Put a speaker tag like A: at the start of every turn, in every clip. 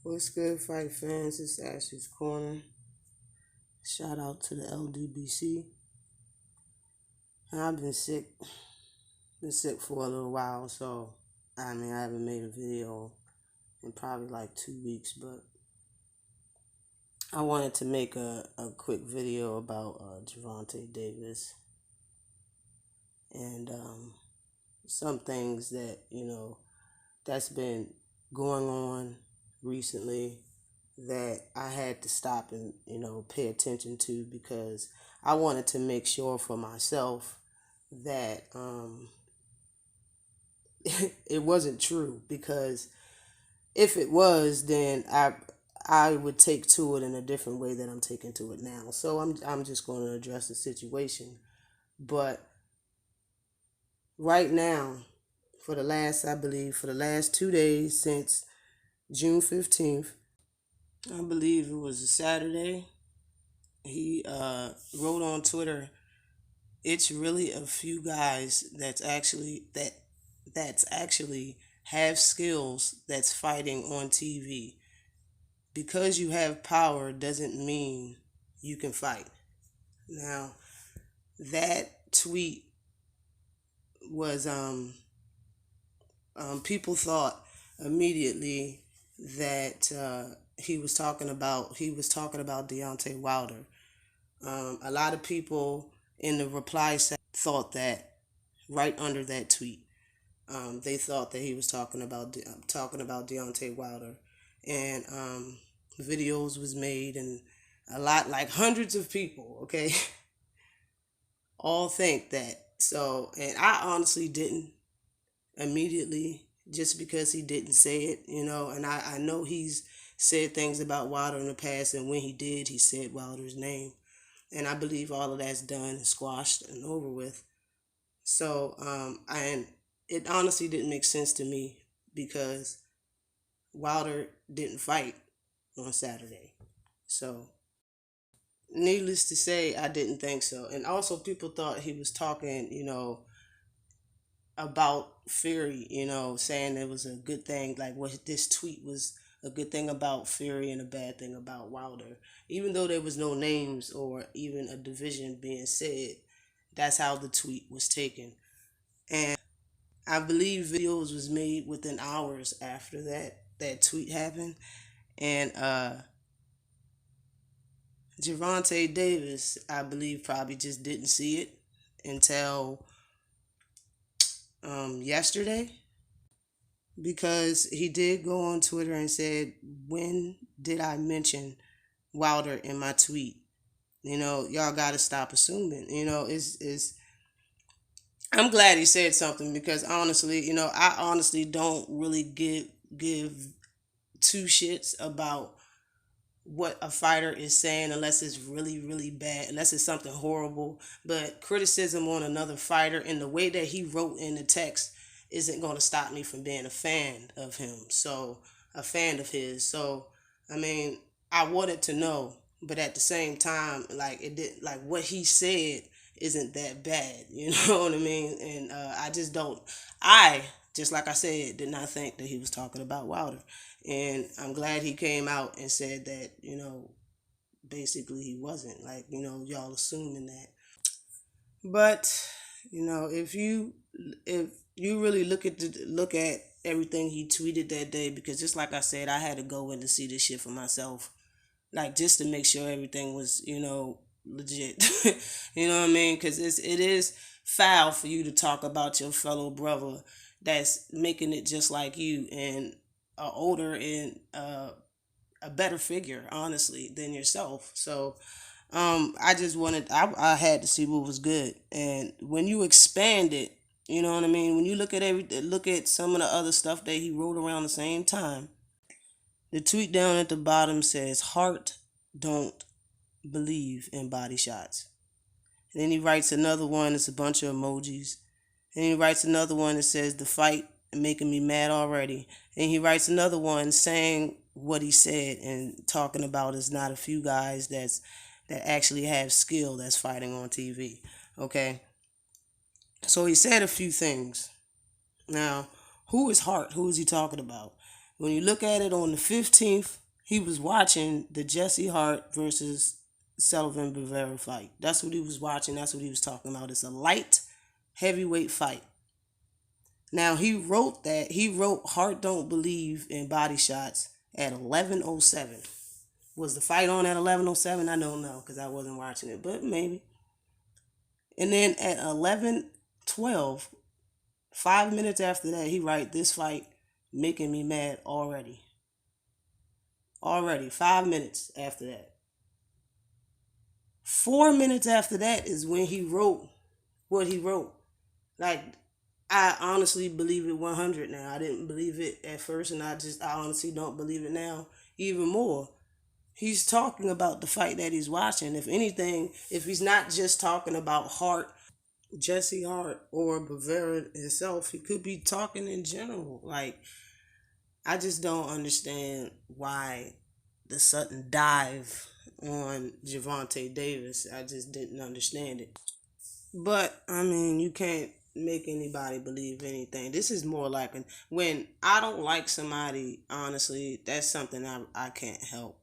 A: What's good, fight fans? It's Ashley's Corner. Shout out to the LDBC. I've been sick for a little while, so I haven't made a video in probably like 2 weeks, but I wanted to make a quick video about Gervonta Davis and some things that, that's been going on recently that I had to stop and, pay attention to because I wanted to make sure for myself that it wasn't true, because if it was, then I would take to it in a different way than I'm taking to it now. So I'm just going to address the situation. But right now, for the last 2 days since June 15th, I believe it was a Saturday, he wrote on Twitter, it's really a few guys that's actually have skills that's fighting on TV. Because you have power doesn't mean you can fight. Now, that tweet was people thought immediately that he was talking about Deontay Wilder. A lot of people in the reply section thought that right under that tweet, they thought that he was talking about Deontay Wilder, and videos was made, and a lot, like hundreds of people, okay, all think that. So, and I honestly didn't immediately, just because he didn't say it, and I know he's said things about Wilder in the past, and when he did, he said Wilder's name. And I believe all of that's done and squashed and over with. So, and it honestly didn't make sense to me because Wilder didn't fight on Saturday. So, needless to say, I didn't think so. And also, people thought he was talking, about Fury, saying it was a good thing, like what this tweet was a good thing about Fury and a bad thing about Wilder. Even though there was no names or even a division being said, that's how the tweet was taken. And I believe videos was made within hours after that tweet happened. And Gervonta Davis, I believe, probably just didn't see it until yesterday, because he did go on Twitter and said, "When did I mention Wilder in my tweet? Y'all got to stop assuming. It's I'm glad he said something, because honestly, I honestly don't really give two shits about what a fighter is saying unless it's really, really bad, unless it's something horrible. But criticism on another fighter in the way that he wrote in the text isn't going to stop me from being a fan of him. So, a fan of his. So, I mean, I wanted to know, but at the same time, like, it did, like, what he said isn't that bad. You know what I mean? And I just don't. Just like I said, did not think that he was talking about Wilder. And I'm glad he came out and said that, basically he wasn't. Like, y'all assuming that. But, if you really look at everything he tweeted that day, because just like I said, I had to go in to see this shit for myself. Like, just to make sure everything was, legit. You know what I mean? Because it is foul for you to talk about your fellow brother that's making it just like you, and older and a better figure, honestly, than yourself. So, I had to see what was good, and when you expand it, you know what I mean. When you look at some of the other stuff that he wrote around the same time, the tweet down at the bottom says, "Heart don't believe in body shots." And then he writes another one. It's a bunch of emojis. And he writes another one that says, "The fight making me mad already." And he writes another one saying what he said and talking about is not a few guys that actually have skill that's fighting on TV. Okay? So he said a few things. Now, who is Hart? Who is he talking about? When you look at it on the 15th, he was watching the Jesse Hart versus Sullivan Rivera fight. That's what he was watching. That's what he was talking about. It's a light heavyweight fight. Now he wrote that. He wrote Hart don't believe in body shots at 11:07. Was the fight on at 11:07? I don't know because I wasn't watching it, but maybe. And then at 11:12, 5 minutes after that, he write this fight making me mad already. Already, 5 minutes after that. 4 minutes after that is when he wrote what he wrote. Like, I honestly believe it 100 now. I didn't believe it at first, and I honestly don't believe it now even more. He's talking about the fight that he's watching. If anything, if he's not just talking about Hart, Jesse Hart, or Rivera himself, he could be talking in general. Like, I just don't understand why the sudden dive on Gervonta Davis. I just didn't understand it. But, I mean, you can't make anybody believe anything. This is more like when I don't like somebody, honestly, that's something I can't help.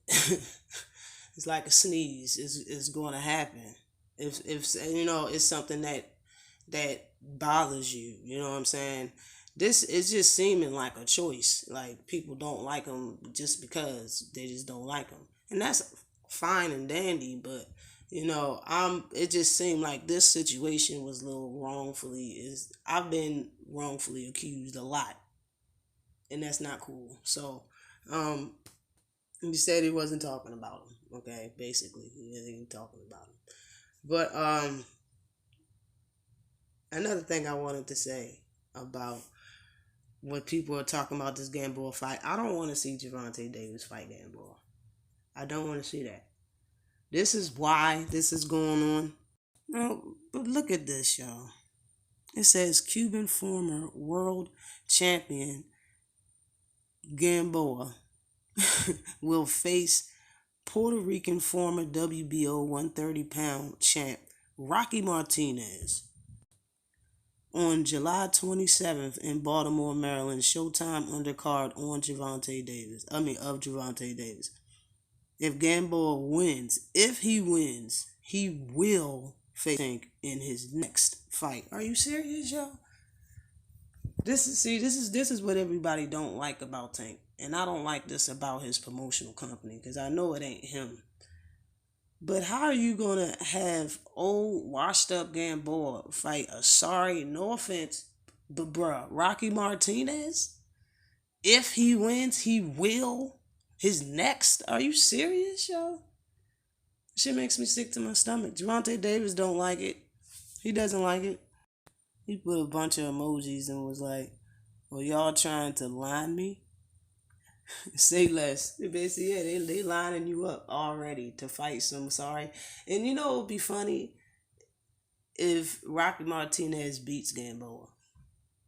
A: It's like a sneeze. It's going to happen. If it's something that bothers you. You know what I'm saying? This is just seeming like a choice. Like, people don't like them just because they just don't like them, and that's fine and dandy. But it just seemed like this situation was a little wrongfully. I've been wrongfully accused a lot, and that's not cool. So, he said he wasn't talking about him. Okay, basically, he wasn't talking about him. But another thing I wanted to say about what people are talking about this Gamboa fight, I don't want to see Gervonta Davis fight Gamboa. I don't want to see that. This is why this is going on. No, but look at this, y'all. It says Cuban former world champion Gamboa will face Puerto Rican former WBO 130-pound champ Rocky Martinez on July 27th in Baltimore, Maryland. Showtime undercard on Gervonta Davis. If Gamboa wins, he will face Tank in his next fight. Are you serious, y'all? This is what everybody don't like about Tank. And I don't like this about his promotional company because I know it ain't him. But how are you going to have old, washed up Gamboa fight no offense, but Rocky Martinez? If he wins, he will. His next? Are you serious, yo? Shit makes me sick to my stomach. Gervonta Davis don't like it. He doesn't like it. He put a bunch of emojis and was like, well, y'all trying to line me? Say less. Basically, yeah, they lining you up already to fight some sorry. And it would be funny if Rocky Martinez beats Gamboa.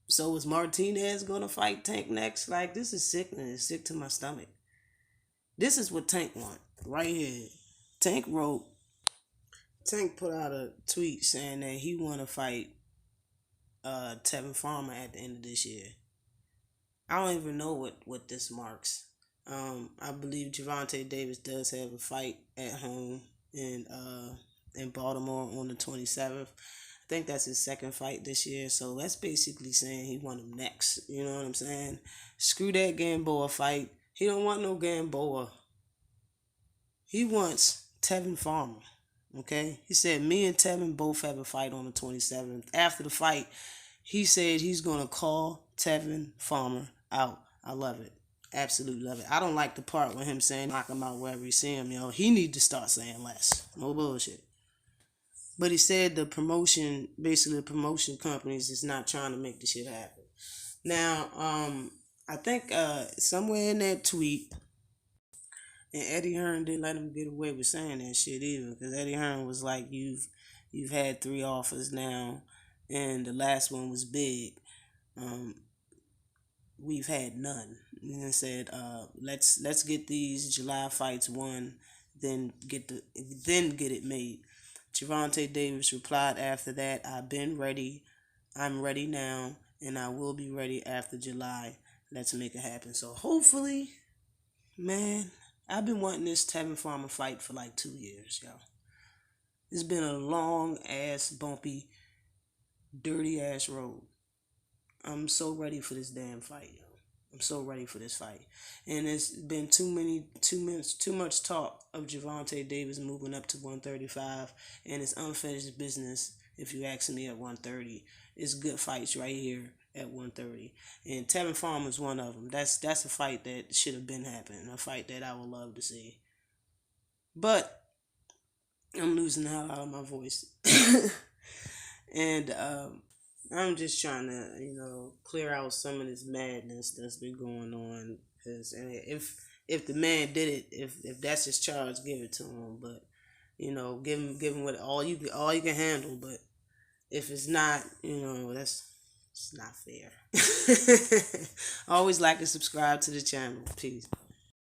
A: So is Martinez gonna fight Tank next? Like, this is sickening. It's sick to my stomach. This is what Tank want right here. Tank put out a tweet saying that he want to fight Tevin Farmer at the end of this year. I don't even know what this marks. I believe Gervonta Davis does have a fight at home in Baltimore on the 27th. I think that's his second fight this year, so that's basically saying he want him next. You know what I'm saying? Screw that Gamboa fight. He don't want no Gamboa. He wants Tevin Farmer. Okay? He said me and Tevin both have a fight on the 27th. After the fight, he said he's going to call Tevin Farmer out. I love it. Absolutely love it. I don't like the part with him saying knock him out wherever you see him, yo. He need to start saying less. No bullshit. But he said the promotion companies is not trying to make the shit happen. Now, I think somewhere in that tweet, and Eddie Hearn didn't let him get away with saying that shit either, because Eddie Hearn was like, you've had 3 offers now, and the last one was big. We've had none. And I said, let's get these July fights won, then get it made. Gervonta Davis replied after that, I've been ready. I'm ready now, and I will be ready after July. let's make it happen. So hopefully, man, I've been wanting this Tevin Farmer fight for like 2 years, y'all. It's been a long ass, bumpy, dirty ass road. I'm so ready for this damn fight, yo. I'm so ready for this fight. And it's been too much talk of Gervonta Davis moving up to 135, and it's unfinished business, if you ask me, at 130. It's good fights right here at 130. And Tevin Farmer is one of them. That's a fight that should have been happening, a fight that I would love to see. But I'm losing the hell out of my voice. And I'm just trying to, clear out some of this madness that's been going on. Because if the man did it, if that's his charge, give it to him. But give him what all you can handle. But if it's not, it's not fair. Always like and subscribe to the channel. Peace.